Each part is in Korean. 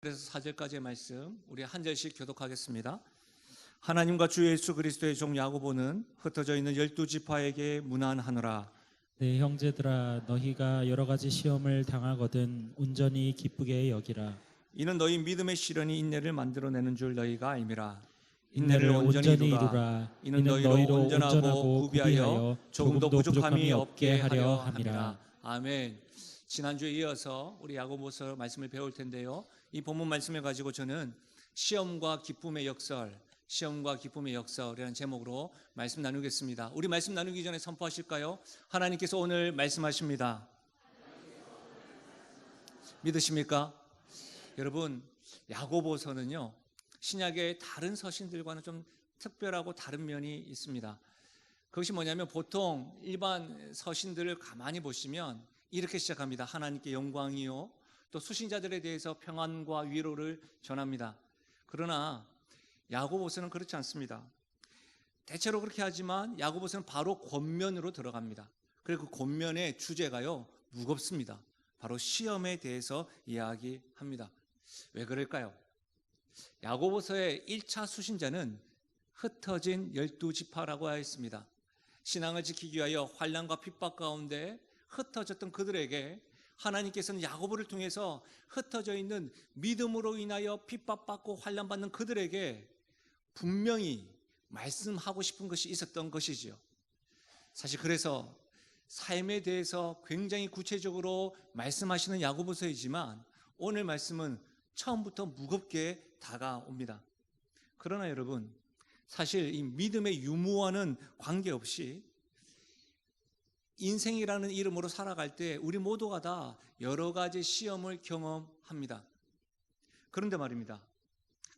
그래서 4절까지의 말씀 우리 한 절씩 교독하겠습니다. 하나님과 주 예수 그리스도의 종 야고보는 흩어져 있는 12지파에게 문안하노라. 내 형제들아, 너희가 여러 가지 시험을 당하거든 온전히 기쁘게 여기라. 이는 너희 믿음의 시련이 인내를 만들어내는 줄 너희가 알미라. 인내를 온전히 이루라. 이는 너희로 온전하고 구비하여 조금도 부족함이 없게 하려 함이라. 아멘. 지난주에 이어서 우리 야고보서 말씀을 배울 텐데요, 이 본문 말씀을 가지고 저는 시험과 기쁨의 역설, 시험과 기쁨의 역설이라는 제목으로 말씀 나누겠습니다. 우리 말씀 나누기 전에 선포하실까요? 하나님께서 오늘 말씀하십니다. 믿으십니까? 여러분, 야고보서는요, 신약의 다른 서신들과는 좀 특별하고 다른 면이 있습니다. 그것이 뭐냐면, 보통 일반 서신들을 가만히 보시면 이렇게 시작합니다. 하나님께 영광이요, 또 수신자들에 대해서 평안과 위로를 전합니다. 그러나 야고보서는 그렇지 않습니다. 대체로 그렇게 하지만 야고보서는 바로 권면으로 들어갑니다. 그리고 그 권면의 주제가요, 무겁습니다. 바로 시험에 대해서 이야기합니다. 왜 그럴까요? 야고보서의 1차 수신자는 흩어진 12지파라고 하였습니다. 신앙을 지키기 위하여 환난과 핍박 가운데 흩어졌던 그들에게 하나님께서는 야고보를 통해서 흩어져 있는 믿음으로 인하여 핍박받고 환난받는 그들에게 분명히 말씀하고 싶은 것이 있었던 것이지요. 사실 그래서 삶에 대해서 굉장히 구체적으로 말씀하시는 야고보서이지만 오늘 말씀은 처음부터 무겁게 다가옵니다. 그러나 여러분, 사실 이 믿음의 유무와는 관계없이 인생이라는 이름으로 살아갈 때 우리 모두가 다 여러 가지 시험을 경험합니다. 그런데 말입니다,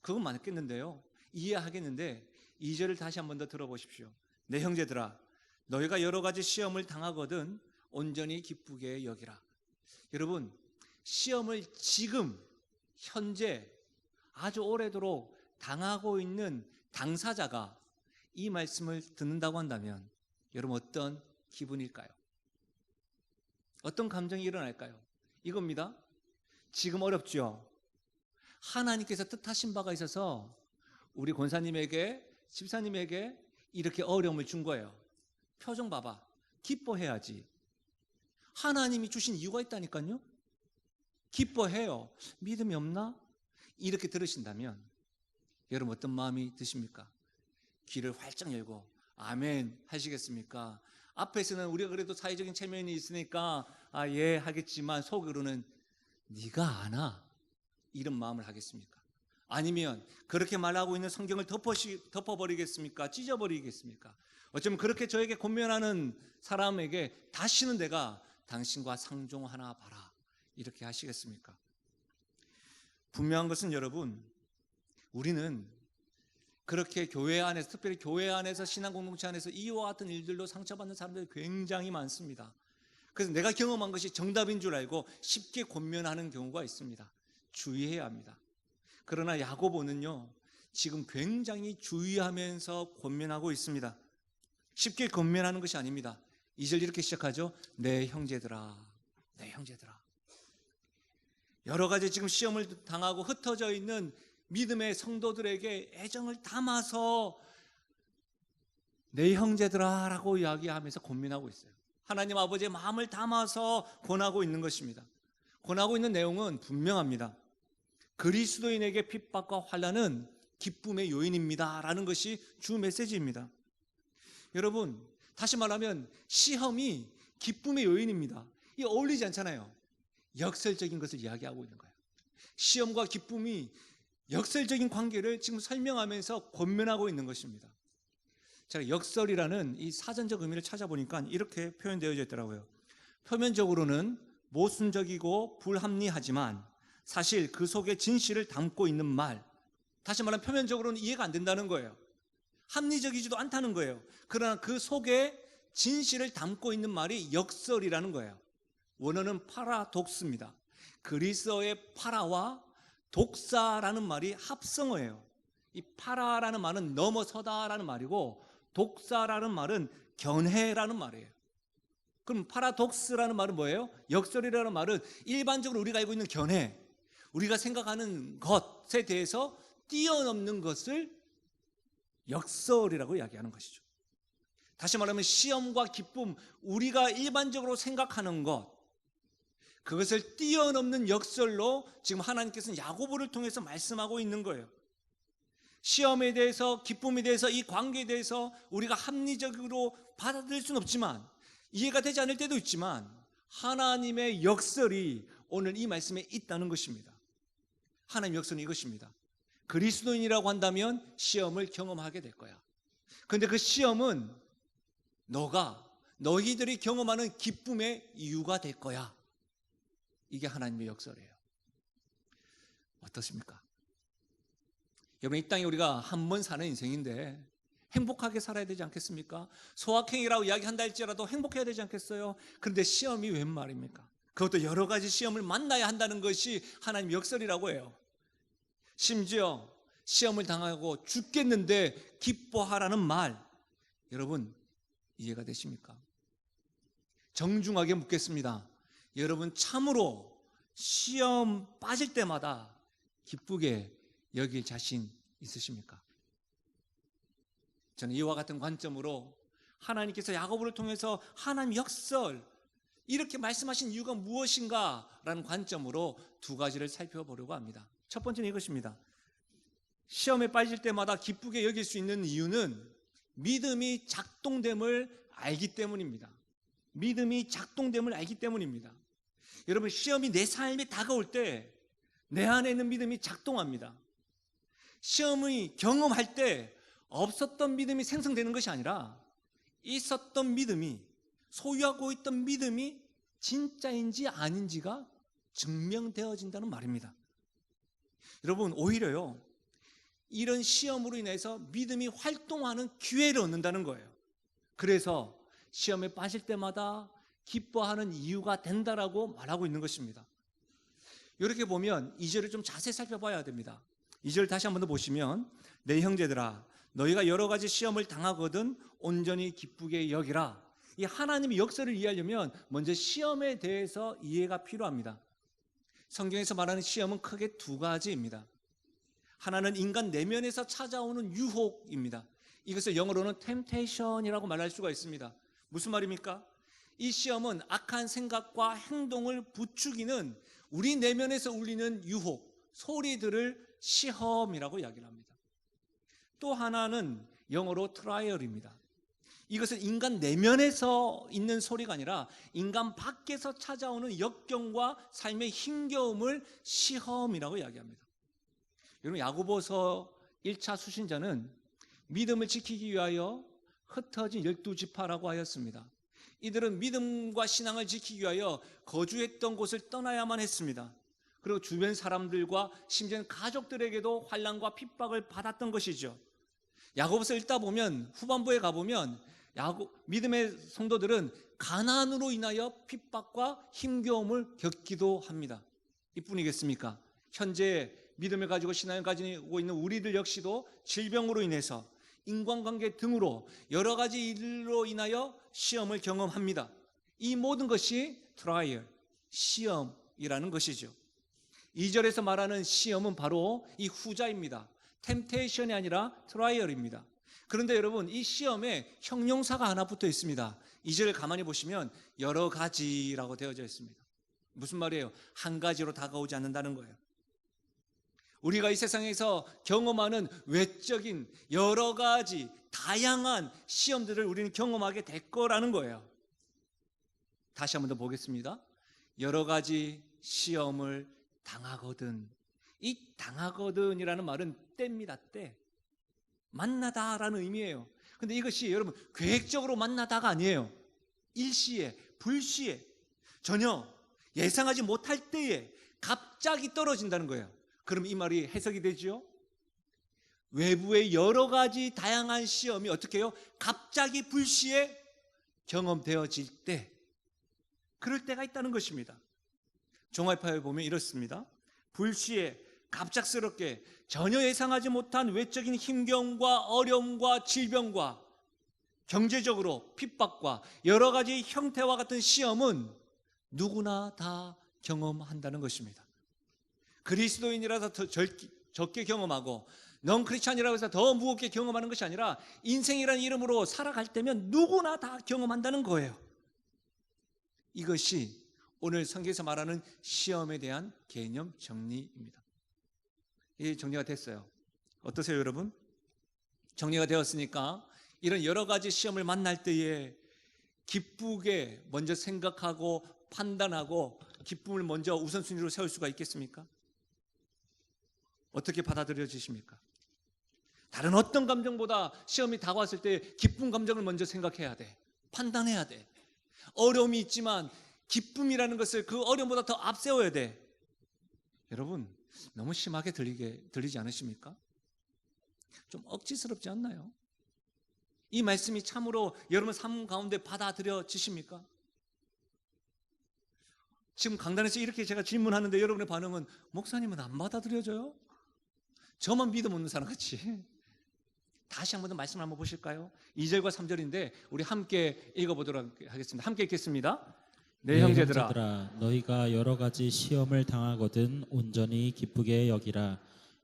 그건 맞겠는데요, 이해하겠는데 2절을 다시 한 번 더 들어보십시오. 내 형제들아, 너희가 여러 가지 시험을 당하거든 온전히 기쁘게 여기라. 여러분, 시험을 지금 현재 아주 오래도록 당하고 있는 당사자가 이 말씀을 듣는다고 한다면 여러분 어떤 기분일까요? 어떤 감정이 일어날까요? 이겁니다. 지금 어렵죠? 하나님께서 뜻하신 바가 있어서 우리 권사님에게, 집사님에게 이렇게 어려움을 준 거예요. 표정 봐봐. 기뻐해야지. 하나님이 주신 이유가 있다니까요. 기뻐해요. 믿음이 없나? 이렇게 들으신다면 여러분 어떤 마음이 드십니까? 귀를 활짝 열고 아멘 하시겠습니까? 앞에서는 우리가 그래도 사회적인 체면이 있으니까 예 하겠지만 속으로는 네가 아나? 이런 마음을 하겠습니까? 아니면 그렇게 말하고 있는 성경을 덮어버리겠습니까? 찢어버리겠습니까? 어쩌면 그렇게 저에게 권면하는 사람에게 다시는 내가 당신과 상종하나 봐라 이렇게 하시겠습니까? 분명한 것은 여러분, 우리는 그렇게 교회 안에서, 특별히 교회 안에서, 신앙 공동체 안에서 이와 같은 일들로 상처받는 사람들이 굉장히 많습니다. 그래서 내가 경험한 것이 정답인 줄 알고 쉽게 권면하는 경우가 있습니다. 주의해야 합니다. 그러나 야고보는요, 지금 굉장히 주의하면서 권면하고 있습니다. 쉽게 권면하는 것이 아닙니다. 2절 이렇게 시작하죠. 내 형제들아, 내 형제들아. 여러 가지 지금 시험을 당하고 흩어져 있는 믿음의 성도들에게 애정을 담아서 내 형제들아 라고 이야기하면서 권면하고 있어요. 하나님 아버지의 마음을 담아서 권하고 있는 것입니다. 권하고 있는 내용은 분명합니다. 그리스도인에게 핍박과 환난은 기쁨의 요인입니다 라는 것이 주 메시지입니다. 여러분, 다시 말하면 시험이 기쁨의 요인입니다. 이게 어울리지 않잖아요. 역설적인 것을 이야기하고 있는 거예요. 시험과 기쁨이 역설적인 관계를 지금 설명하면서 권면하고 있는 것입니다. 제가 역설이라는 이 사전적 의미를 찾아보니까 이렇게 표현되어 있더라고요. 표면적으로는 모순적이고 불합리하지만 사실 그 속에 진실을 담고 있는 말. 다시 말하면 표면적으로는 이해가 안 된다는 거예요. 합리적이지도 않다는 거예요. 그러나 그 속에 진실을 담고 있는 말이 역설이라는 거예요. 원어는 파라독스입니다. 그리스어의 파라와 독사라는 말이 합성어예요. 이 파라라는 말은 넘어서다라는 말이고 독사라는 말은 견해라는 말이에요. 그럼 파라독스라는 말은 뭐예요? 역설이라는 말은 일반적으로 우리가 알고 있는 견해, 우리가 생각하는 것에 대해서 뛰어넘는 것을 역설이라고 이야기하는 것이죠. 다시 말하면 시험과 기쁨, 우리가 일반적으로 생각하는 것, 그것을 뛰어넘는 역설로 지금 하나님께서는 야고보를 통해서 말씀하고 있는 거예요. 시험에 대해서, 기쁨에 대해서, 이 관계에 대해서 우리가 합리적으로 받아들일 수는 없지만, 이해가 되지 않을 때도 있지만, 하나님의 역설이 오늘 이 말씀에 있다는 것입니다. 하나님의 역설은 이것입니다. 그리스도인이라고 한다면 시험을 경험하게 될 거야. 그런데 그 시험은 너희들이 경험하는 기쁨의 이유가 될 거야. 이게 하나님의 역설이에요. 어떻습니까? 여러분, 이 땅에 우리가 한 번 사는 인생인데 행복하게 살아야 되지 않겠습니까? 소확행이라고 이야기한다 할지라도 행복해야 되지 않겠어요? 그런데 시험이 웬 말입니까? 그것도 여러 가지 시험을 만나야 한다는 것이 하나님의 역설이라고 해요. 심지어 시험을 당하고 죽겠는데 기뻐하라는 말, 여러분 이해가 되십니까? 정중하게 묻겠습니다. 여러분 참으로 시험 빠질 때마다 기쁘게 여길 자신 있으십니까? 저는 이와 같은 관점으로 하나님께서 야고보를 통해서 하나님 역설, 이렇게 말씀하신 이유가 무엇인가 라는 관점으로 두 가지를 살펴보려고 합니다. 첫 번째는 이것입니다. 시험에 빠질 때마다 기쁘게 여길 수 있는 이유는 믿음이 작동됨을 알기 때문입니다. 믿음이 작동됨을 알기 때문입니다. 여러분, 시험이 내 삶에 다가올 때 내 안에 있는 믿음이 작동합니다. 시험을 경험할 때 없었던 믿음이 생성되는 것이 아니라 있었던 믿음이, 소유하고 있던 믿음이 진짜인지 아닌지가 증명되어진다는 말입니다. 여러분, 오히려요, 이런 시험으로 인해서 믿음이 활동하는 기회를 얻는다는 거예요. 그래서 시험에 빠질 때마다 기뻐하는 이유가 된다라고 말하고 있는 것입니다. 이렇게 보면 2절을 좀 자세히 살펴봐야 됩니다. 2절 다시 한번 더 보시면, 내 형제들아 너희가 여러 가지 시험을 당하거든 온전히 기쁘게 여기라. 이 하나님의 역사를 이해하려면 먼저 시험에 대해서 이해가 필요합니다. 성경에서 말하는 시험은 크게 두 가지입니다. 하나는 인간 내면에서 찾아오는 유혹입니다. 이것을 영어로는 temptation이라고 말할 수가 있습니다. 무슨 말입니까? 이 시험은 악한 생각과 행동을 부추기는 우리 내면에서 울리는 유혹, 소리들을 시험이라고 이야기를 합니다. 또 하나는 영어로 트라이얼입니다. 이것은 인간 내면에서 있는 소리가 아니라 인간 밖에서 찾아오는 역경과 삶의 힘겨움을 시험이라고 이야기합니다. 여러분, 야고보서 1차 수신자는 믿음을 지키기 위하여 흩어진 12지파라고 하였습니다. 이들은 믿음과 신앙을 지키기 위하여 거주했던 곳을 떠나야만 했습니다. 그리고 주변 사람들과 심지어는 가족들에게도 환난과 핍박을 받았던 것이죠. 야고보서 읽다 보면, 후반부에 가보면 믿음의 성도들은 가난으로 인하여 핍박과 힘겨움을 겪기도 합니다. 이뿐이겠습니까? 현재 믿음을 가지고 신앙을 가지고 있는 우리들 역시도 질병으로 인해서, 인간관계 등으로 여러 가지 일로 인하여 시험을 경험합니다. 이 모든 것이 트라이얼, 시험이라는 것이죠. 2절에서 말하는 시험은 바로 이 후자입니다. 템테이션이 아니라 트라이얼입니다. 그런데 여러분, 이 시험에 형용사가 하나 붙어 있습니다. 2절을 가만히 보시면 여러 가지라고 되어져 있습니다. 무슨 말이에요? 한 가지로 다가오지 않는다는 거예요. 우리가 이 세상에서 경험하는 외적인 여러 가지 다양한 시험들을 우리는 경험하게 될 거라는 거예요. 다시 한번 더 보겠습니다. 여러 가지 시험을 당하거든. 이 당하거든이라는 말은 때입니다. 때. 만나다라는 의미예요. 근데 이것이 여러분 계획적으로 만나다가 아니에요. 일시에, 불시에, 전혀 예상하지 못할 때에 갑자기 떨어진다는 거예요. 그럼 이 말이 해석이 되죠? 외부의 여러 가지 다양한 시험이 어떻게 해요? 갑자기 불시에 경험되어질 때, 그럴 때가 있다는 것입니다. 종합하여 보면 이렇습니다. 불시에 갑작스럽게 전혀 예상하지 못한 외적인 힘겨움과 어려움과 질병과 경제적으로 핍박과 여러 가지 형태와 같은 시험은 누구나 다 경험한다는 것입니다. 그리스도인이라서 더 적게 경험하고 넌 크리스찬이라고 해서 더 무겁게 경험하는 것이 아니라 인생이라는 이름으로 살아갈 때면 누구나 다 경험한다는 거예요. 이것이 오늘 성경에서 말하는 시험에 대한 개념 정리입니다. 이 정리가 됐어요. 어떠세요, 여러분? 정리가 되었으니까 이런 여러 가지 시험을 만날 때에 기쁘게 먼저 생각하고 판단하고 기쁨을 먼저 우선순위로 세울 수가 있겠습니까? 어떻게 받아들여지십니까? 다른 어떤 감정보다 시험이 다가왔을 때 기쁜 감정을 먼저 생각해야 돼. 판단해야 돼. 어려움이 있지만 기쁨이라는 것을 그 어려움보다 더 앞세워야 돼. 여러분, 너무 심하게 들리지 않으십니까? 좀 억지스럽지 않나요? 이 말씀이 참으로 여러분 삶 가운데 받아들여지십니까? 지금 강단에서 이렇게 제가 질문하는데 여러분의 반응은 목사님은 안 받아들여져요? 저만 믿음 없는 사람 같이. 다시 한번 더 말씀을 한번 보실까요? 2절과 3절인데 우리 함께 읽어보도록 하겠습니다. 함께 읽겠습니다. 네, 형제들아, 너희가 여러 가지 시험을 당하거든 온전히 기쁘게 여기라.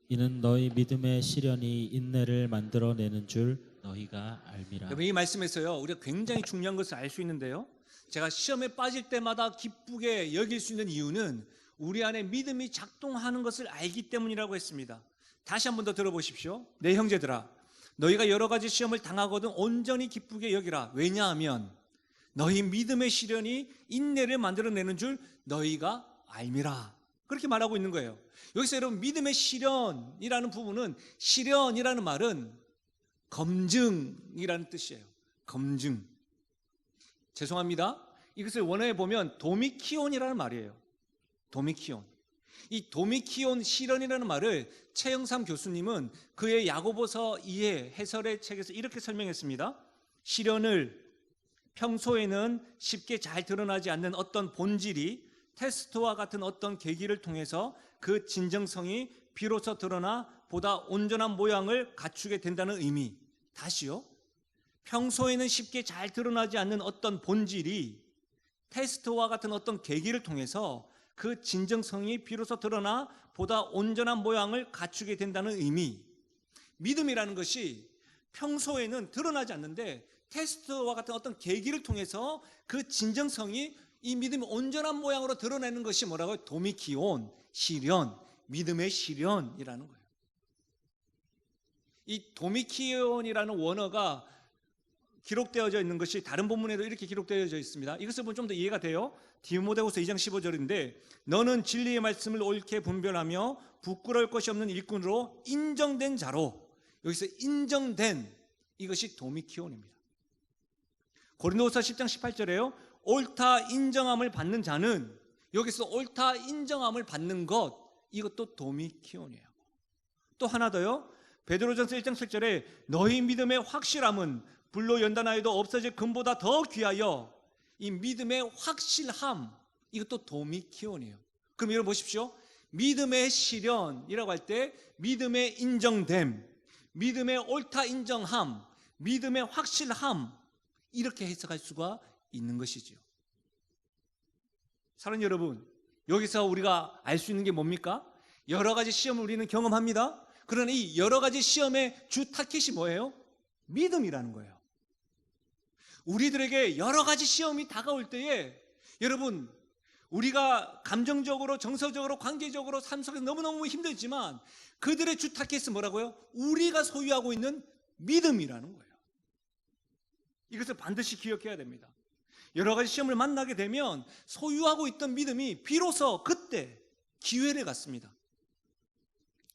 이는 너희 믿음의 시련이 인내를 만들어내는 줄 너희가 알미라. 여러분, 이 말씀에서요 우리가 굉장히 중요한 것을 알 수 있는데요, 제가 시험에 빠질 때마다 기쁘게 여길 수 있는 이유는 우리 안에 믿음이 작동하는 것을 알기 때문이라고 했습니다. 다시 한번 더 들어보십시오. 네, 형제들아, 너희가 여러 가지 시험을 당하거든 온전히 기쁘게 여기라. 왜냐하면 너희 믿음의 시련이 인내를 만들어내는 줄 너희가 알미라. 그렇게 말하고 있는 거예요. 여기서 여러분, 믿음의 시련이라는 부분은, 시련이라는 말은 검증이라는 뜻이에요. 검증. 죄송합니다. 이것을 원어에 보면 도미키온이라는 말이에요. 도미키온. 이 도미키온 시련이라는 말을 최영삼 교수님은 그의 야고보서 2의 해설의 책에서 이렇게 설명했습니다. 시련을 평소에는 쉽게 잘 드러나지 않는 어떤 본질이 테스트와 같은 어떤 계기를 통해서 그 진정성이 비로소 드러나 보다 온전한 모양을 갖추게 된다는 의미. 다시요. 평소에는 쉽게 잘 드러나지 않는 어떤 본질이 테스트와 같은 어떤 계기를 통해서 그 진정성이 비로소 드러나 보다 온전한 모양을 갖추게 된다는 의미. 믿음이라는 것이 평소에는 드러나지 않는데 테스트와 같은 어떤 계기를 통해서 그 진정성이, 이 믿음이 온전한 모양으로 드러내는 것이 뭐라고요? 도미키온, 시련, 믿음의 시련이라는 거예요. 이 도미키온이라는 원어가 기록되어져 있는 것이 다른 본문에도 이렇게 기록되어져 있습니다. 이것을 보면 좀 더 이해가 돼요. 디모데후서 2장 15절인데 너는 진리의 말씀을 옳게 분별하며 부끄러울 것이 없는 일꾼으로 인정된 자로. 여기서 인정된, 이것이 도미키온입니다. 고린도후서 10장 18절에요. 옳다 인정함을 받는 자는, 여기서 옳다 인정함을 받는 것, 이것도 도미키온이에요. 또 하나 더요. 베드로전서 1장 7절에 너희 믿음의 확실함은 불로 연단하여도 없어질 금보다 더 귀하여. 이 믿음의 확실함, 이것도 도미키온이에요. 그럼 여러분 보십시오. 믿음의 시련이라고 할 때 믿음의 인정됨, 믿음의 옳다 인정함, 믿음의 확실함, 이렇게 해석할 수가 있는 것이지요. 사랑하는 여러분, 여기서 우리가 알 수 있는 게 뭡니까? 여러 가지 시험을 우리는 경험합니다. 그러나 이 여러 가지 시험의 주 타깃이 뭐예요? 믿음이라는 거예요. 우리들에게 여러 가지 시험이 다가올 때에 여러분, 우리가 감정적으로, 정서적으로, 관계적으로 삶 속에서 너무너무 힘들지만 그들의 주 타깃은 뭐라고요? 우리가 소유하고 있는 믿음이라는 거예요. 이것을 반드시 기억해야 됩니다. 여러 가지 시험을 만나게 되면 소유하고 있던 믿음이 비로소 그때 기회를 갖습니다.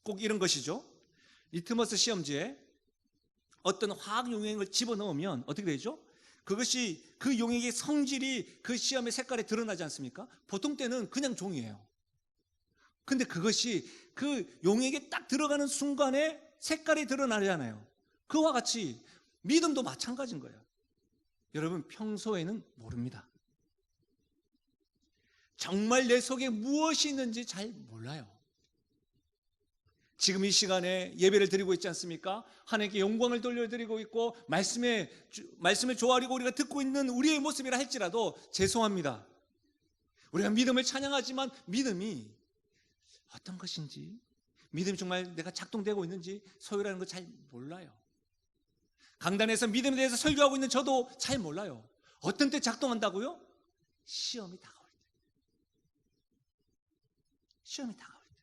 꼭 이런 것이죠. 리트머스 시험지에 어떤 화학 용액을 집어넣으면 어떻게 되죠? 그것이, 그 용액의 성질이 그 시험의 색깔에 드러나지 않습니까? 보통 때는 그냥 종이에요. 근데 그것이 그 용액에 딱 들어가는 순간에 색깔이 드러나잖아요. 그와 같이 믿음도 마찬가지인 거예요. 여러분, 평소에는 모릅니다. 정말 내 속에 무엇이 있는지 잘 몰라요. 지금 이 시간에 예배를 드리고 있지 않습니까? 하나님께 영광을 돌려드리고 있고 말씀을 조아리고 우리가 듣고 있는 우리의 모습이라 할지라도 죄송합니다. 우리가 믿음을 찬양하지만 믿음이 어떤 것인지, 믿음이 정말 내가 작동되고 있는지 소유라는 거 잘 몰라요. 강단에서 믿음에 대해서 설교하고 있는 저도 잘 몰라요. 어떤 때 작동한다고요? 시험이 다가올 때. 시험이 다가올 때.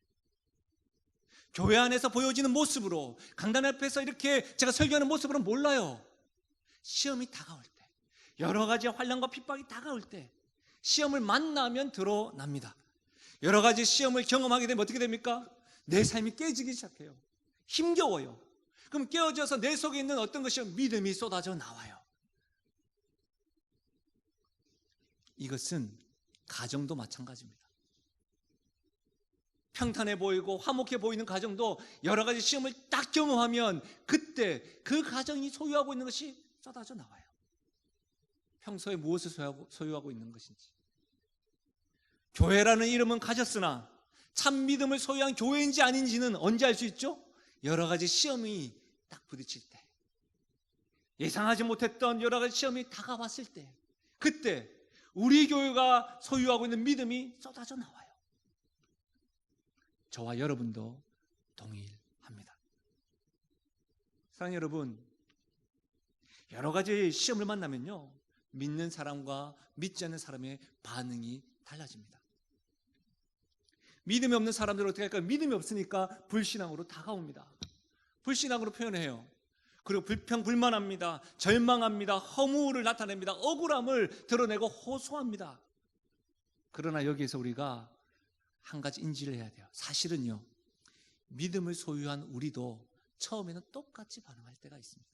교회 안에서 보여지는 모습으로, 강단 앞에서 이렇게 제가 설교하는 모습으로는 몰라요. 시험이 다가올 때, 여러 가지 환난과 핍박이 다가올 때 시험을 만나면 드러납니다. 여러 가지 시험을 경험하게 되면 어떻게 됩니까? 내 삶이 깨지기 시작해요. 힘겨워요. 그럼 깨어져서 내 속에 있는 어떤 것이 믿음이 쏟아져 나와요. 이것은 가정도 마찬가지입니다. 평탄해 보이고 화목해 보이는 가정도 여러 가지 시험을 딱 경험하면 그때 그 가정이 소유하고 있는 것이 쏟아져 나와요. 평소에 무엇을 소유하고 있는 것인지. 교회라는 이름은 가졌으나 참 믿음을 소유한 교회인지 아닌지는 언제 알 수 있죠? 여러 가지 시험이 딱 부딪힐 때, 예상하지 못했던 여러 가지 시험이 다가왔을 때, 그때 우리 교회가 소유하고 있는 믿음이 쏟아져 나와요. 저와 여러분도 동일합니다. 사랑하는 여러분, 여러 가지 시험을 만나면요, 믿는 사람과 믿지 않는 사람의 반응이 달라집니다. 믿음이 없는 사람들은 어떻게 할까요? 믿음이 없으니까 불신앙으로 다가옵니다. 불신앙으로 표현해요. 그리고 불평불만합니다. 절망합니다. 허무를 나타냅니다. 억울함을 드러내고 호소합니다. 그러나 여기에서 우리가 한 가지 인지를 해야 돼요. 사실은요, 믿음을 소유한 우리도 처음에는 똑같이 반응할 때가 있습니다.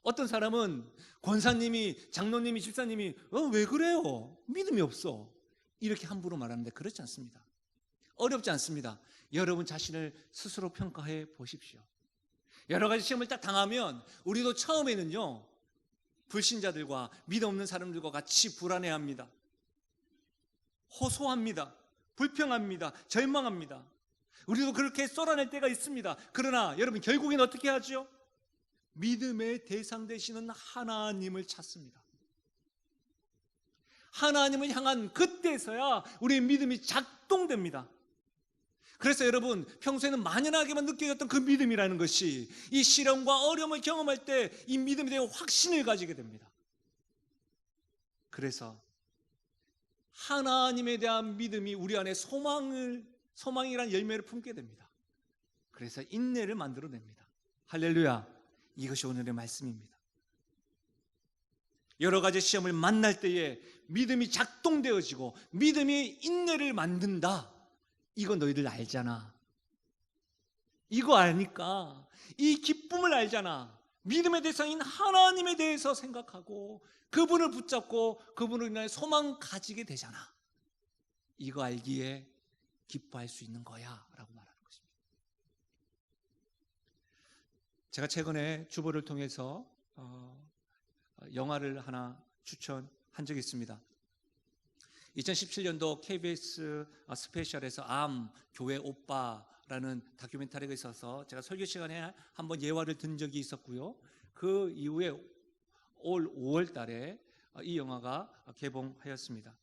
어떤 사람은 권사님이, 장로님이, 집사님이 왜 그래요? 믿음이 없어. 이렇게 함부로 말하는데 그렇지 않습니다. 어렵지 않습니다. 여러분 자신을 스스로 평가해 보십시오. 여러 가지 시험을 딱 당하면 우리도 처음에는요, 불신자들과 믿음 없는 사람들과 같이 불안해합니다. 호소합니다. 불평합니다. 절망합니다. 우리도 그렇게 쏟아낼 때가 있습니다. 그러나 여러분, 결국엔 어떻게 하죠? 믿음의 대상 되시는 하나님을 찾습니다. 하나님을 향한 그때서야 우리의 믿음이 작동됩니다. 그래서 여러분, 평소에는 만연하게만 느껴졌던 그 믿음이라는 것이 이 시련과 어려움을 경험할 때 이 믿음에 대한 확신을 가지게 됩니다. 그래서 하나님에 대한 믿음이 우리 안에 소망이라는 열매를 품게 됩니다. 그래서 인내를 만들어냅니다. 할렐루야. 이것이 오늘의 말씀입니다. 여러 가지 시험을 만날 때에 믿음이 작동되어지고 믿음이 인내를 만든다. 이거 너희들 알잖아. 이거 아니까 이 기쁨을 알잖아. 믿음의 대상인 하나님에 대해서 생각하고 그분을 붙잡고 그분을 인하여 소망 가지게 되잖아. 이거 알기에 기뻐할 수 있는 거야 라고 말하는 것입니다. 제가 최근에 주보를 통해서 영화를 하나 추천한 적이 있습니다. 2017년도 KBS 스페셜에서 암 교회 오빠라는 다큐멘터리가 있어서 제가 설교 시간에 한번 예화를 든 적이 있었고요. 그 이후에 올 5월 달에 이 영화가 개봉하였습니다.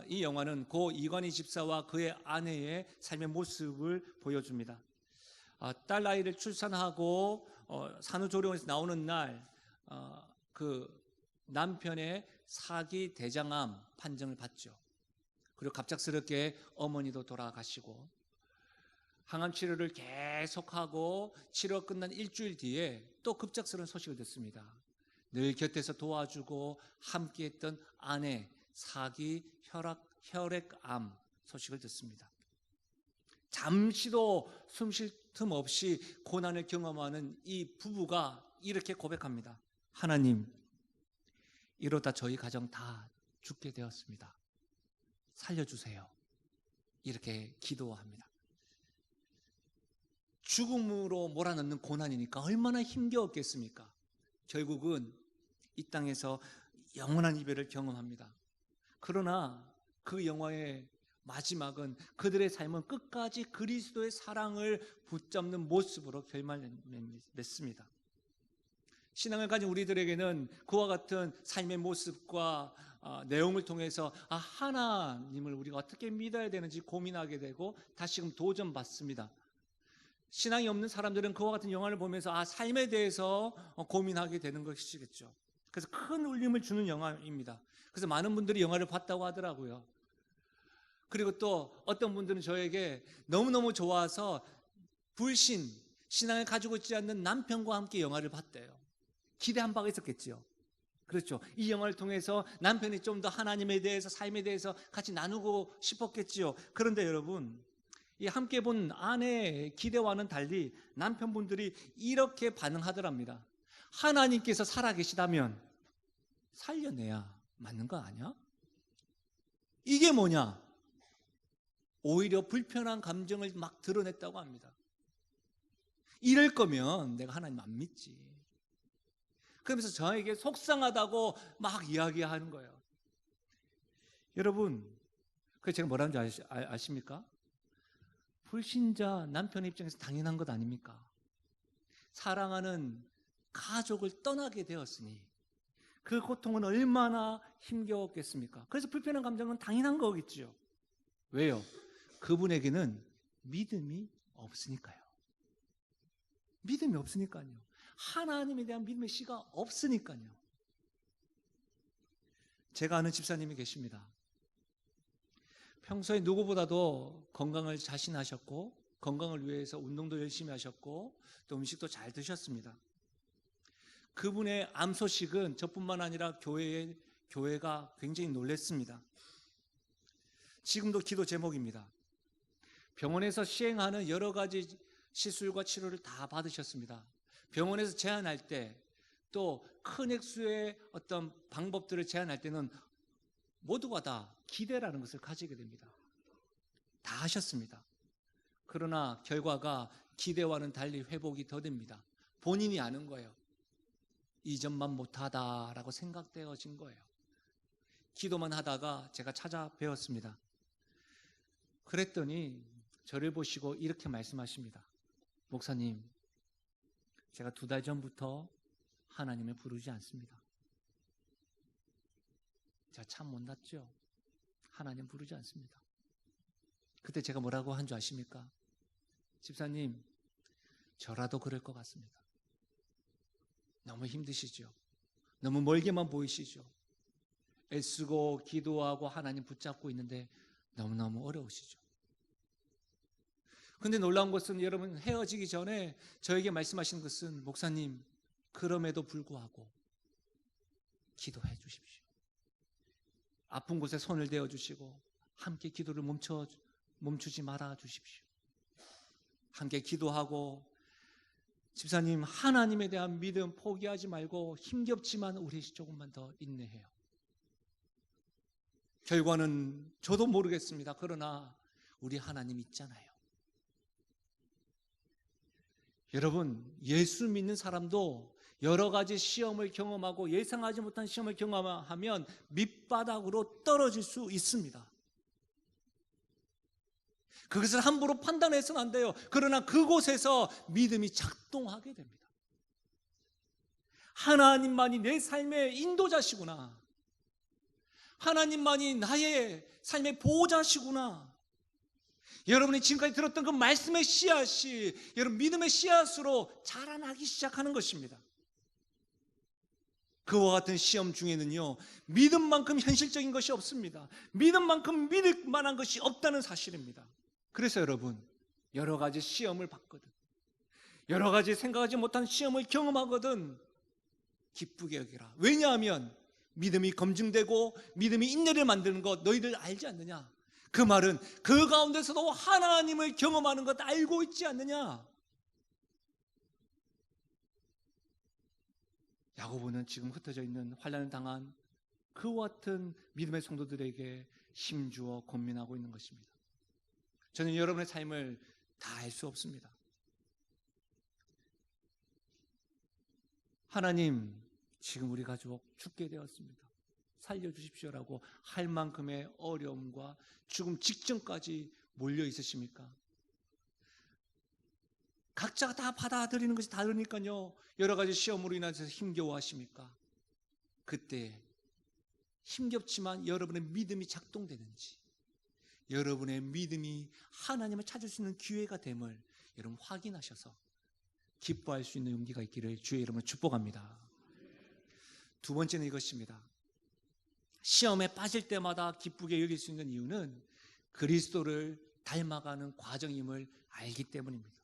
이 영화는 고 이관희 집사와 그의 아내의 삶의 모습을 보여줍니다. 딸 아이를 출산하고 산후조리원에서 나오는 날 그 남편의 사기 대장암 판정을 받죠. 그리고 갑작스럽게 어머니도 돌아가시고 항암 치료를 계속하고 치료 끝난 일주일 뒤에 또 급작스러운 소식을 듣습니다. 늘 곁에서 도와주고 함께했던 아내 사기 혈액암 소식을 듣습니다. 잠시도 숨 쉴 틈 없이 고난을 경험하는 이 부부가 이렇게 고백합니다. 하나님, 이러다 저희 가정 다 죽게 되었습니다. 살려주세요. 이렇게 기도합니다. 죽음으로 몰아넣는 고난이니까 얼마나 힘겨웠겠습니까? 결국은 이 땅에서 영원한 이별을 경험합니다. 그러나 그 영화의 마지막은 그들의 삶은 끝까지 그리스도의 사랑을 붙잡는 모습으로 결말을 맺습니다. 신앙을 가진 우리들에게는 그와 같은 삶의 모습과 내용을 통해서 하나님을 우리가 어떻게 믿어야 되는지 고민하게 되고 다시금 도전받습니다. 신앙이 없는 사람들은 그와 같은 영화를 보면서 삶에 대해서 고민하게 되는 것이겠죠. 그래서 큰 울림을 주는 영화입니다. 그래서 많은 분들이 영화를 봤다고 하더라고요. 그리고 또 어떤 분들은 저에게 너무너무 좋아서 불신, 신앙을 가지고 있지 않는 남편과 함께 영화를 봤대요. 기대한 바가 있었겠지요. 그렇죠. 이 영화를 통해서 남편이 좀 더 하나님에 대해서, 삶에 대해서 같이 나누고 싶었겠지요. 그런데 여러분, 이 함께 본 아내의 기대와는 달리 남편분들이 이렇게 반응하더랍니다. 하나님께서 살아계시다면 살려내야 맞는 거 아니야? 이게 뭐냐? 오히려 불편한 감정을 막 드러냈다고 합니다. 이럴 거면 내가 하나님 안 믿지. 그러면서 저에게 속상하다고 막 이야기하는 거예요. 여러분, 그 제가 뭐라는 줄 아십니까? 불신자 남편의 입장에서 당연한 것 아닙니까? 사랑하는 가족을 떠나게 되었으니 그 고통은 얼마나 힘겨웠겠습니까? 그래서 불편한 감정은 당연한 거겠죠. 왜요? 그분에게는 믿음이 없으니까요. 믿음이 없으니까요. 하나님에 대한 믿음의 씨가 없으니까요. 제가 아는 집사님이 계십니다. 평소에 누구보다도 건강을 자신하셨고 건강을 위해서 운동도 열심히 하셨고 또 음식도 잘 드셨습니다. 그분의 암 소식은 저뿐만 아니라 교회가 굉장히 놀랐습니다. 지금도 기도 제목입니다. 병원에서 시행하는 여러 가지 시술과 치료를 다 받으셨습니다. 병원에서 제안할 때 또 큰 액수의 어떤 방법들을 제안할 때는 모두가 다 기대라는 것을 가지게 됩니다. 다 하셨습니다. 그러나 결과가 기대와는 달리 회복이 더딥니다. 본인이 아는 거예요. 이전만 못하다라고 생각되어진 거예요. 기도만 하다가 제가 찾아뵈었습니다. 그랬더니 저를 보시고 이렇게 말씀하십니다. 목사님, 제가 2달 전부터 하나님을 부르지 않습니다. 제가 참 못났죠. 하나님 부르지 않습니다. 그때 제가 뭐라고 한 줄 아십니까? 집사님, 저라도 그럴 것 같습니다. 너무 힘드시죠? 너무 멀게만 보이시죠? 애쓰고 기도하고 하나님 붙잡고 있는데 너무너무 어려우시죠? 근데 놀라운 것은 여러분, 헤어지기 전에 저에게 말씀하신 것은 목사님, 그럼에도 불구하고 기도해 주십시오. 아픈 곳에 손을 대어 주시고 함께 기도를 멈추지 말아 주십시오. 함께 기도하고 집사님, 하나님에 대한 믿음 포기하지 말고 힘겹지만 우리 조금만 더 인내해요. 결과는 저도 모르겠습니다. 그러나 우리 하나님 있잖아요. 여러분, 예수 믿는 사람도 여러 가지 시험을 경험하고 예상하지 못한 시험을 경험하면 밑바닥으로 떨어질 수 있습니다. 그것을 함부로 판단해서는 안 돼요. 그러나 그곳에서 믿음이 작동하게 됩니다. 하나님만이 내 삶의 인도자시구나. 하나님만이 나의 삶의 보호자시구나. 여러분이 지금까지 들었던 그 말씀의 씨앗이 여러분 믿음의 씨앗으로 자라나기 시작하는 것입니다. 그와 같은 시험 중에는요, 믿음만큼 현실적인 것이 없습니다. 믿음만큼 믿을 만한 것이 없다는 사실입니다. 그래서 여러분, 여러 가지 시험을 받거든, 여러 가지 생각하지 못한 시험을 경험하거든 기쁘게 여기라. 왜냐하면 믿음이 검증되고 믿음이 인내를 만드는 것 너희들 알지 않느냐? 그 말은 그 가운데서도 하나님을 경험하는 것 알고 있지 않느냐? 야고보는 지금 흩어져 있는 환난을 당한 그와 같은 믿음의 성도들에게 힘주어 고민하고 있는 것입니다. 저는 여러분의 삶을 다 알 수 없습니다. 하나님, 지금 우리 가족 죽게 되었습니다. 살려주십시오라고 할 만큼의 어려움과 죽음 직전까지 몰려 있으십니까? 각자가 다 받아들이는 것이 다르니까요, 여러 가지 시험으로 인해서 힘겨워하십니까? 그때 힘겹지만 여러분의 믿음이 작동되는지, 여러분의 믿음이 하나님을 찾을 수 있는 기회가 됨을 여러분 확인하셔서 기뻐할 수 있는 용기가 있기를 주의 이름으로 축복합니다. 두 번째는 이것입니다. 시험에 빠질 때마다 기쁘게 여길 수 있는 이유는 그리스도를 닮아가는 과정임을 알기 때문입니다.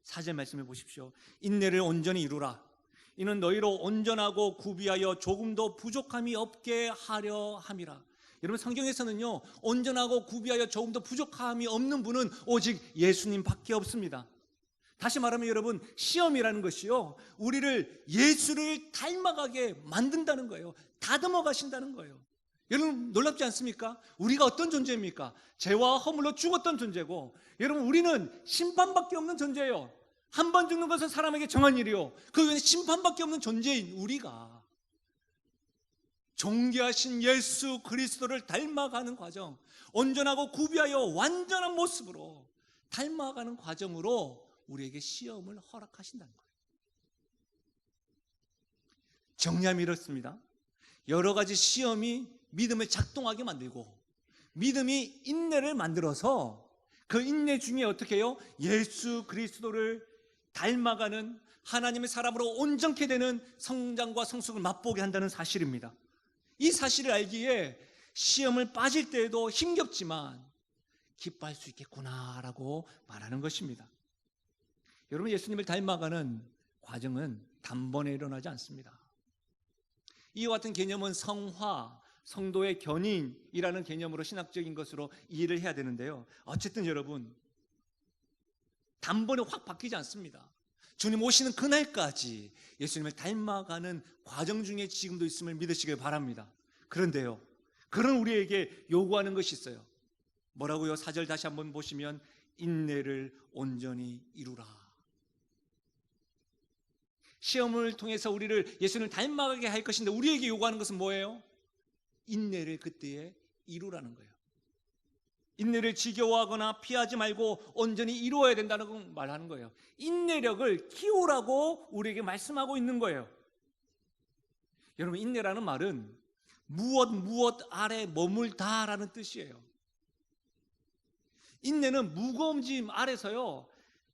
4절 말씀해 보십시오. 인내를 온전히 이루라. 이는 너희로 온전하고 구비하여 조금도 부족함이 없게 하려 함이라. 여러분, 성경에서는요, 온전하고 구비하여 조금도 부족함이 없는 분은 오직 예수님밖에 없습니다. 다시 말하면 여러분, 시험이라는 것이요, 우리를 예수를 닮아가게 만든다는 거예요. 다듬어 가신다는 거예요. 여러분, 놀랍지 않습니까? 우리가 어떤 존재입니까? 죄와 허물로 죽었던 존재고, 여러분, 우리는 심판밖에 없는 존재예요. 한 번 죽는 것은 사람에게 정한 일이요, 그 외에는 심판밖에 없는 존재인 우리가 존귀하신 예수 그리스도를 닮아가는 과정, 온전하고 구비하여 완전한 모습으로 닮아가는 과정으로 우리에게 시험을 허락하신다는 거예요. 정리하면 이렇습니다. 여러 가지 시험이 믿음을 작동하게 만들고, 믿음이 인내를 만들어서 그 인내 중에 어떻게 해요? 예수 그리스도를 닮아가는 하나님의 사람으로 온전케 되는 성장과 성숙을 맛보게 한다는 사실입니다. 이 사실을 알기에 시험을 빠질 때에도 힘겹지만 기뻐할 수 있겠구나라고 말하는 것입니다. 여러분, 예수님을 닮아가는 과정은 단번에 일어나지 않습니다. 이와 같은 개념은 성화, 성도의 견인이라는 개념으로 신학적인 것으로 이해를 해야 되는데요, 어쨌든 여러분, 단번에 확 바뀌지 않습니다. 주님 오시는 그날까지 예수님을 닮아가는 과정 중에 지금도 있음을 믿으시길 바랍니다. 그런데요, 그런 우리에게 요구하는 것이 있어요. 뭐라고요? 4절 다시 한번 보시면 인내를 온전히 이루라. 시험을 통해서 우리를 예수님을 닮아가게 할 것인데 우리에게 요구하는 것은 뭐예요? 인내를 그때에 이루라는 거예요. 인내를 지겨워하거나 피하지 말고 온전히 이루어야 된다는 걸 말하는 거예요. 인내력을 키우라고 우리에게 말씀하고 있는 거예요. 여러분, 인내라는 말은 무엇 아래 머물다라는 뜻이에요. 인내는 무거운 짐 아래서요,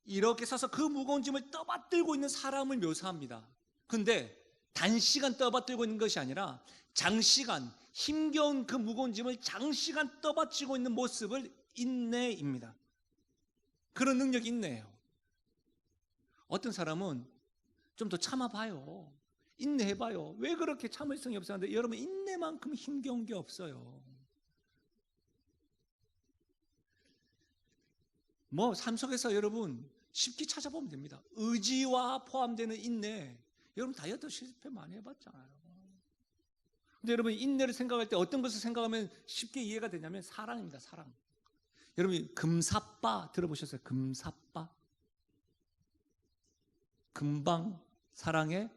이렇게 서서 그 무거운 짐을 떠받들고 있는 사람을 묘사합니다. 근데 단시간 떠받들고 있는 것이 아니라 장시간, 힘겨운 그 무거운 짐을 장시간 떠받치고 있는 모습을 인내입니다. 그런 능력이 인내예요. 어떤 사람은 좀 더 참아봐요, 인내해봐요. 왜 그렇게 참을성이 없었는데, 여러분, 인내만큼 힘겨운 게 없어요. 삶 속에서 여러분 쉽게 찾아보면 됩니다. 의지와 포함되는 인내. 여러분, 다이어트 실패 많이 해봤잖아요. 근데 여러분, 인내를 생각할 때 어떤 것을 생각하면 쉽게 이해가 되냐면 사랑입니다. 사랑. 여러분, 금사빠 들어보셨어요? 금사빠. 금방 사랑에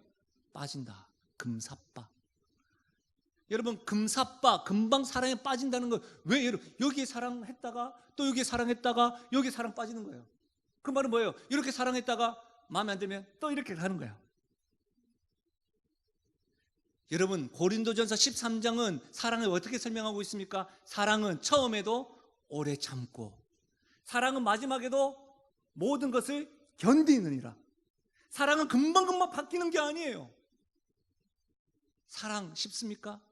빠진다. 금사빠. 여러분, 금사빠, 금방 사랑에 빠진다는 거, 왜 여러분 여기에 사랑했다가 또 여기에 사랑했다가 여기에 사랑 빠지는 거예요? 그 말은 뭐예요? 이렇게 사랑했다가 마음에 안 들면 또 이렇게 가는 거예요. 여러분, 고린도전서 13장은 사랑을 어떻게 설명하고 있습니까? 사랑은 처음에도 오래 참고, 사랑은 마지막에도 모든 것을 견디느니라. 사랑은 금방금방 바뀌는 게 아니에요. 사랑 쉽습니까?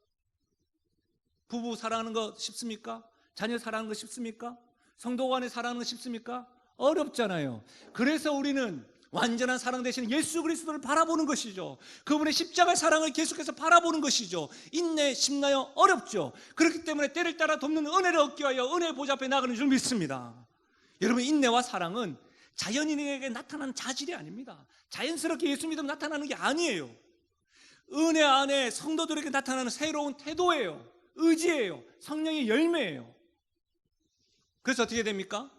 부부 사랑하는 거 쉽습니까? 자녀 사랑하는 거 쉽습니까? 성도 간에 사랑하는 거 쉽습니까? 어렵잖아요. 그래서 우리는 완전한 사랑 대신 예수 그리스도를 바라보는 것이죠. 그분의 십자가의 사랑을 계속해서 바라보는 것이죠. 인내 쉽나요? 어렵죠. 그렇기 때문에 때를 따라 돕는 은혜를 얻기 위하여 은혜의 보좌 앞에 나가는 줄 믿습니다. 여러분, 인내와 사랑은 자연인에게 나타나는 자질이 아닙니다. 자연스럽게 예수 믿으면 나타나는 게 아니에요. 은혜 안에 성도들에게 나타나는 새로운 태도예요. 의지예요. 성령의 열매예요. 그래서 어떻게 됩니까?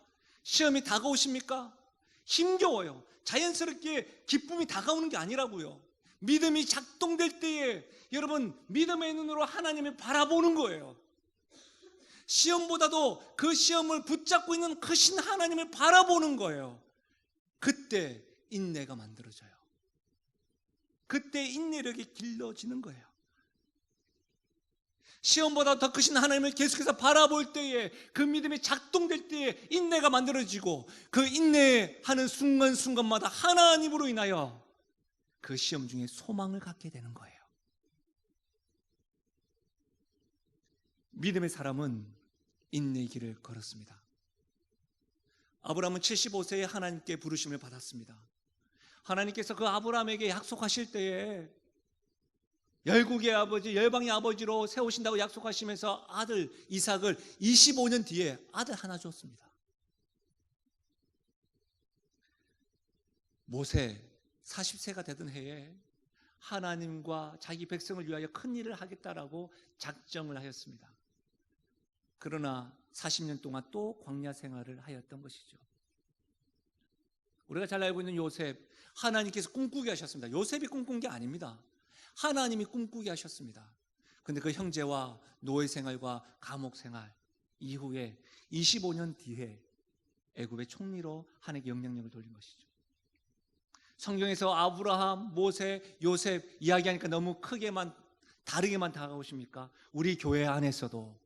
시험이 다가오십니까? 힘겨워요. 자연스럽게 기쁨이 다가오는 게 아니라고요. 믿음이 작동될 때에 여러분, 믿음의 눈으로 하나님을 바라보는 거예요. 시험보다도 그 시험을 붙잡고 있는 크신 하나님을 바라보는 거예요. 그때 인내가 만들어져요. 그때 인내력이 길러지는 거예요. 시험보다 더 크신 하나님을 계속해서 바라볼 때에, 그 믿음이 작동될 때에 인내가 만들어지고, 그 인내하는 순간순간마다 하나님으로 인하여 그 시험 중에 소망을 갖게 되는 거예요. 믿음의 사람은 인내의 길을 걸었습니다. 아브라함은 75세에 하나님께 부르심을 받았습니다. 하나님께서 그 아브라함에게 약속하실 때에 열국의 아버지, 열방의 아버지로 세우신다고 약속하시면서 아들 이삭을 25년 뒤에 아들 하나 줬습니다. 모세 40세가 되던 해에 하나님과 자기 백성을 위하여 큰 일을 하겠다라고 작정을 하였습니다. 그러나 40년 동안 또 광야 생활을 하였던 것이죠. 우리가 잘 알고 있는 요셉, 하나님께서 꿈꾸게 하셨습니다. 요셉이 꿈꾼 게 아닙니다. 하나님이 꿈꾸게 하셨습니다. 그런데 그 형제와 노예 생활과 감옥 생활 이후에 25년 뒤에 애굽의 총리로 하나님께 영향력을 돌린 것이죠. 성경에서 아브라함, 모세, 요셉 이야기하니까 너무 크게만 다르게만 다가오십니까? 우리 교회 안에서도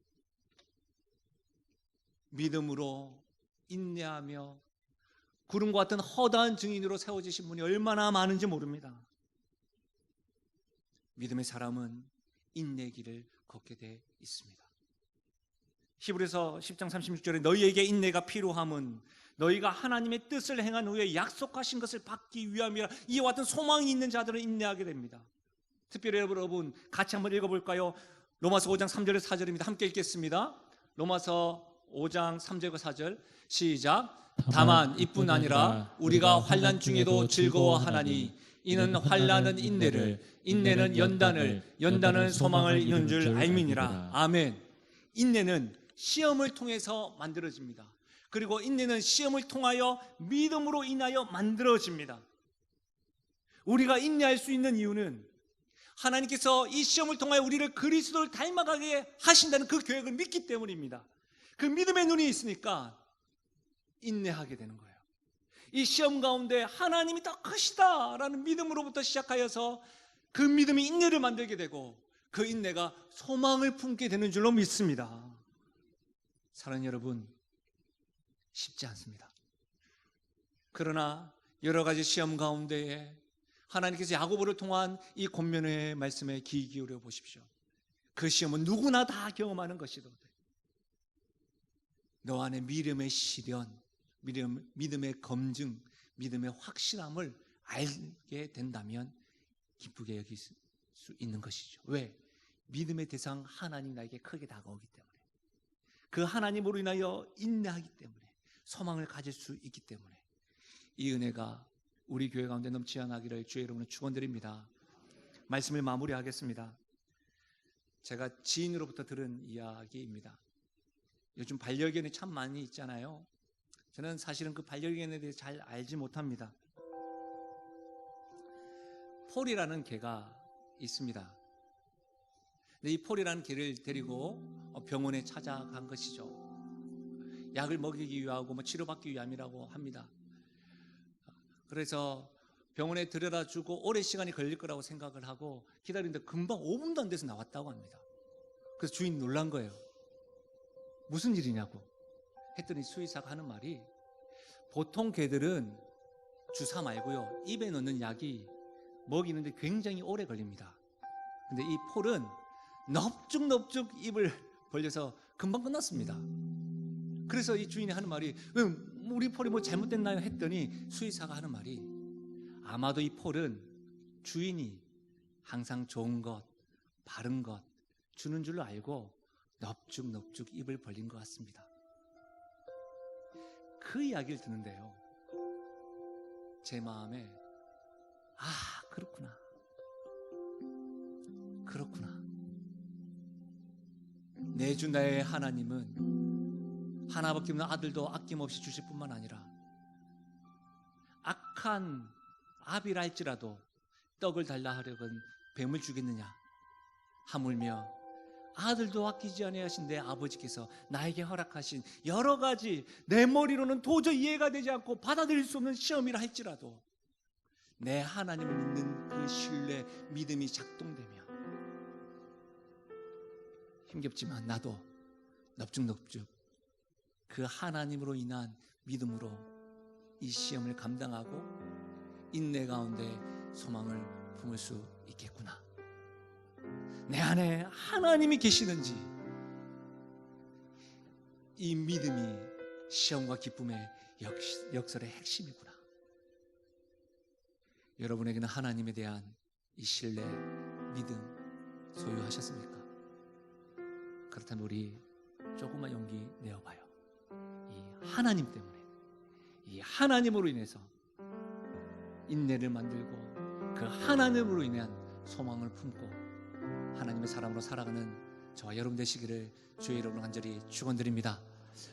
믿음으로 인내하며 구름과 같은 허다한 증인으로 세워지신 분이 얼마나 많은지 모릅니다. 믿음의 사람은 인내의 길을 걷게 돼 있습니다. 히브리서 10장 36절에 너희에게 인내가 필요함은 너희가 하나님의 뜻을 행한 후에 약속하신 것을 받기 위함이라. 이와 같은 소망이 있는 자들은 인내하게 됩니다. 특별히 여러분 같이 한번 읽어볼까요? 로마서 5장 3절에서 4절입니다. 함께 읽겠습니다. 로마서 5장 3절과 4절 시작. 다만 이뿐 아니라 우리가 환난 중에도 즐거워하나니 이는 환난은 인내를, 인내는 연단을, 연단은 소망을 이룬 줄 알미니라. 아멘. 인내는 시험을 통해서 만들어집니다. 그리고 인내는 시험을 통하여 믿음으로 인하여 만들어집니다. 우리가 인내할 수 있는 이유는 하나님께서 이 시험을 통하여 우리를 그리스도를 닮아가게 하신다는 그 계획을 믿기 때문입니다. 그 믿음의 눈이 있으니까 인내하게 되는 거예요. 이 시험 가운데 하나님이 더 크시다라는 믿음으로부터 시작하여서 그 믿음이 인내를 만들게 되고 그 인내가 소망을 품게 되는 줄로 믿습니다. 사랑하는 여러분, 쉽지 않습니다. 그러나 여러 가지 시험 가운데에 하나님께서 야고보를 통한 이 권면의 말씀에 귀 기울여 보십시오. 그 시험은 누구나 다 경험하는 것이거든요. 너 안에 믿음의 시련, 믿음의 검증, 믿음의 확실함을 알게 된다면 기쁘게 여길 수 있는 것이죠. 왜? 믿음의 대상 하나님 나에게 크게 다가오기 때문에, 그 하나님으로 인하여 인내하기 때문에, 소망을 가질 수 있기 때문에 이 은혜가 우리 교회 가운데 넘치 않기를 주의 이름으로 축원드립니다. 말씀을 마무리하겠습니다. 제가 지인으로부터 들은 이야기입니다. 요즘 반려견이 참 많이 있잖아요. 저는 사실은 그 반려견에 대해 잘 알지 못합니다. 폴이라는 개가 있습니다. 근데 이 폴이라는 개를 데리고 병원에 찾아간 것이죠. 약을 먹이기 위하고 치료받기 위함이라고 합니다. 그래서 병원에 들여다 주고 오랜 시간이 걸릴 거라고 생각을 하고 기다리는데 금방 5분도 안 돼서 나왔다고 합니다. 그래서 주인이 놀란 거예요. 무슨 일이냐고 했더니 수의사가 하는 말이, 보통 개들은 주사 말고요, 입에 넣는 약이 먹이는데 굉장히 오래 걸립니다. 근데 이 폴은 넙죽넙죽 입을 벌려서 금방 끝났습니다. 그래서 이 주인이 하는 말이, 우리 폴이 뭐 잘못됐나요? 했더니 수의사가 하는 말이, 아마도 이 폴은 주인이 항상 좋은 것, 바른 것 주는 줄로 알고 넙죽넙죽 입을 벌린 것 같습니다. 그 이야기를 듣는데요, 제 마음에 그렇구나 내주 나의 하나님은 하나밖에 없는 아들도 아낌없이 주실 뿐만 아니라 악한 아비라 할지라도 떡을 달라 하려건 뱀을 주겠느냐, 하물며 아들도 아끼지 아니하신 내 아버지께서 나에게 허락하신 여러 가지 내 머리로는 도저히 이해가 되지 않고 받아들일 수 없는 시험이라 할지라도 내 하나님을 믿는 그 신뢰, 믿음이 작동되면 힘겹지만 나도 넙죽넙죽 그 하나님으로 인한 믿음으로 이 시험을 감당하고 인내 가운데 소망을 품을 수 있겠구나. 내 안에 하나님이 계시는지 이 믿음이 시험과 기쁨의 역설의 핵심이구나. 여러분에게는 하나님에 대한 이 신뢰, 믿음 소유하셨습니까? 그렇다면 우리 조금만 용기 내어봐요. 이 하나님 때문에, 이 하나님으로 인해서 인내를 만들고 그 하나님으로 인한 소망을 품고 하나님의 사람으로 살아가는 저와 여러분 되시기를 주의 이름으로 간절히 축원드립니다.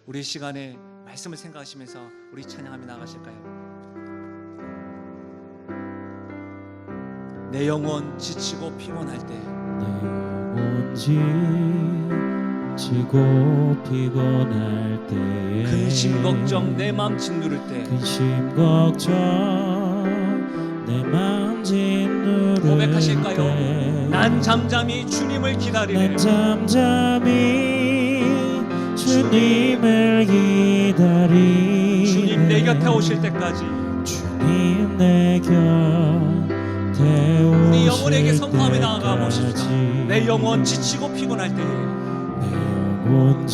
우리 시간에 말씀을 생각하시면서 우리 찬양하며 나가실까요? 내 영혼 지치고 피곤할 때, 내 영혼 지치고 피곤할 때에 근심 걱정 내 맘 짓누를 때, 근심 걱정 내 맘 짓누를 고백하실까요? 때 난 잠잠히 주님을 기다리네. 난 잠잠히 주님을 기다리네. 주님 내 곁에 오실 때까지 주님 내 곁에 우리 오실 영혼에게 선포하며 나아가 보십시다. 때까지 내 영혼 지치고 피곤할 때에, 내 영혼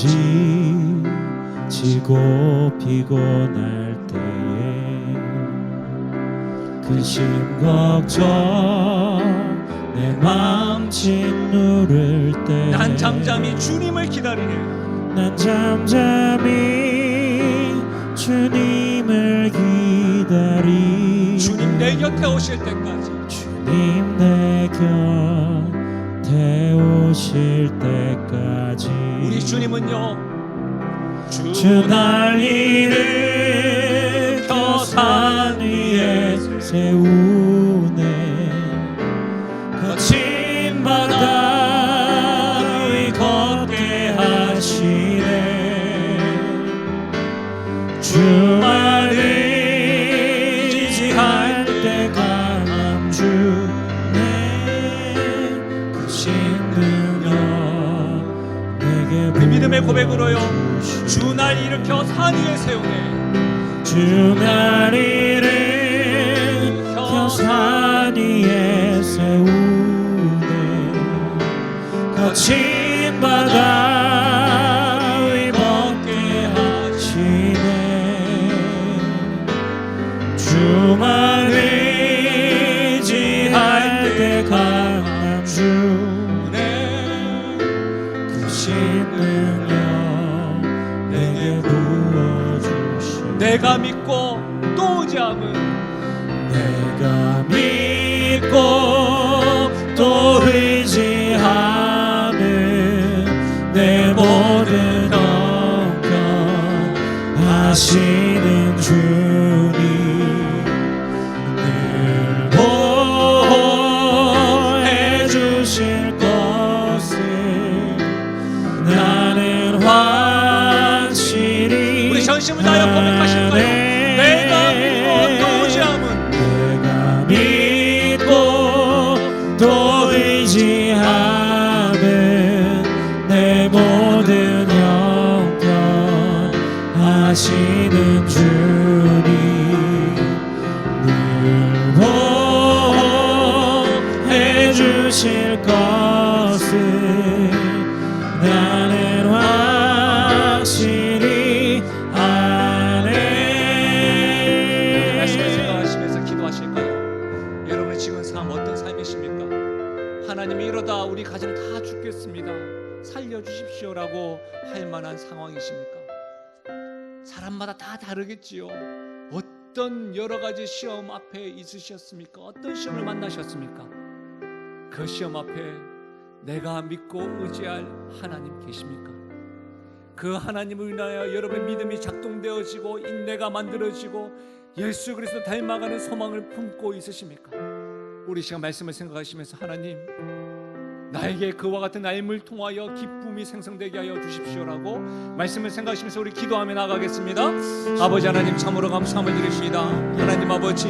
지치고 피곤할 때에 근심 걱정 내 맘 짓누를 때 난 잠잠히 주님을 기다리네. 난 잠잠히 주님을 기다리 주님 내 곁에 오실 때까지, 주님 내 곁에 오실 때까지 우리 주님은요 주 날 일으켜 산 위에 세우네 거친 바다 위 걷게 하시네 주만 의지할 때 강함 주네 크신 능력 내게 우리 믿음의 고백으로요 부어주시네. 주 날 일으켜 산 위에 세우네. 주 날 일으켜 산 위에 세우네 거친 바다 위 걷게 하시네 주만 의지할 때 강함 주네 크신 능력 내게 부어주시네 내가 믿고 또 의지함은 내가 믿고 또 의지하는 내 모든 형편 하시는 주님 늘 보호해 주실 것을 나는 확실히 우리 전심을 다하여 고백하실까요? 내가 믿고 또 의지함은 내가 믿고 또 의지하는 내 모든 형편 하시는 주님 늘 보호해 주실 것을 나는 확실히 아네. 말씀을 생각하시면서 기도하실까요? 여러분의 지금 삶 어떤 삶이십니까? 하나님이 이러다 우리 가정 다 죽겠습니다, 살려주십시오라고 할 만한 상황이십니까? 사람마다 다 다르겠지요. 어떤 여러 가지 시험 앞에 있으셨습니까? 어떤 시험을 만나셨습니까? 그 시험 앞에 내가 믿고 의지할 하나님 계십니까? 그 하나님을 인하여 여러분의 믿음이 작동되어지고 인내가 만들어지고 예수 그리스도 닮아가는 소망을 품고 있으십니까? 우리 시간 말씀을 생각하시면서 하나님, 나에게 그와 같은 알물 통하여 기쁨이 생성되게 하여 주십시오라고 말씀을 생각하시면서 우리 기도하며 나가겠습니다. 아버지 하나님 참으로 감사함을 드립니다. 하나님 아버지,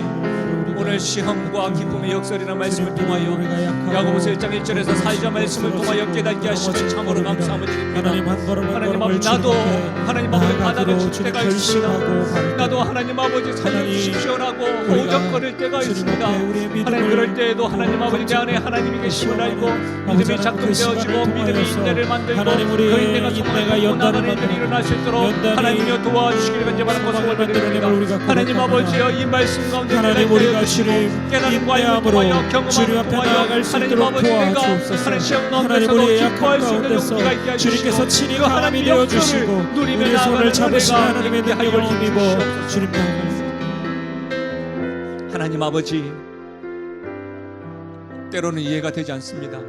오늘 시험과 기쁨의 역설이라는 말씀을 통하여 야고보서 1장 1절에서 4절 말씀을 통하여 깨닫게 하시면 참으로 감사함을 드립니다. 하나님 아버지, 나도 하나님 아버지 바다를 칠 때가 있습니다. 나도 하나님 아버지 살려주십시오라고 오적거릴 때가 있습니다. 하나님, 그럴 때에도 하나님 아버지 내 안에 하나님이 계심을 알고 믿음이 작동되어지고 믿음이 인내를 만들고 그 인내가 인내가 연단을 일들이 일어날 수 있도록 하나님이여 도와주시기를 간절히 소원을 드립니다. 하나님 아버지여, 이 말씀 가운데 하나님, 우리가 주님 깨달음과 인내하여 주님 앞에 나아갈 수 있도록 도와주옵소서. 하나님, 우리의 약한 가운데서 주님께서 친히 하나님이 되어주시고 우리의 손을 잡으시는 하나님의 능력을 힘입어 주님 나아갈 하나님 아버지, 때로는 이해가 되지 않습니다.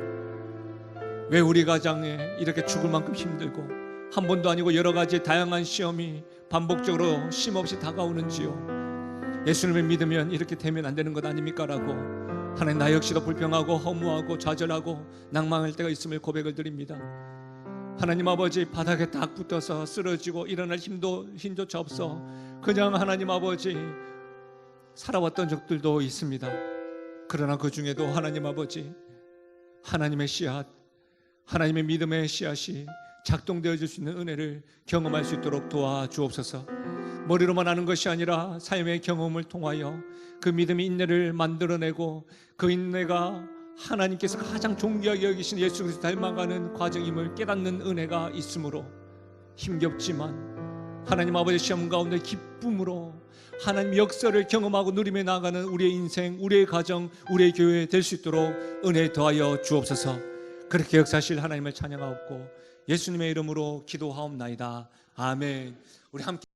왜 우리 가정에 이렇게 죽을 만큼 힘들고 한 번도 아니고 여러 가지 다양한 시험이 반복적으로 쉼없이 다가오는지요. 예수님을 믿으면 이렇게 되면 안 되는 것 아닙니까? 라고 하나님, 나 역시도 불평하고 허무하고 좌절하고 낭망할 때가 있음을 고백을 드립니다. 하나님 아버지, 바닥에 딱 붙어서 쓰러지고 일어날 힘조차 없어 그냥 하나님 아버지 살아왔던 적들도 있습니다. 그러나 그 중에도 하나님 아버지, 하나님의 씨앗, 하나님의 믿음의 씨앗이 작동되어 줄 수 있는 은혜를 경험할 수 있도록 도와주옵소서. 머리로만 아는 것이 아니라 삶의 경험을 통하여 그 믿음의 인내를 만들어내고 그 인내가 하나님께서 가장 존귀하게 여기신 예수 그리스도 닮아가는 과정임을 깨닫는 은혜가 있으므로 힘겹지만 하나님 아버지 시험 가운데 기쁨으로 하나님 역사를 경험하고 누리며 나아가는 우리의 인생, 우리의 가정, 우리의 교회 될 수 있도록 은혜 더하여 주옵소서. 그렇게 역사하실 하나님을 찬양하옵고 예수님의 이름으로 기도하옵나이다. 아멘. 우리 함께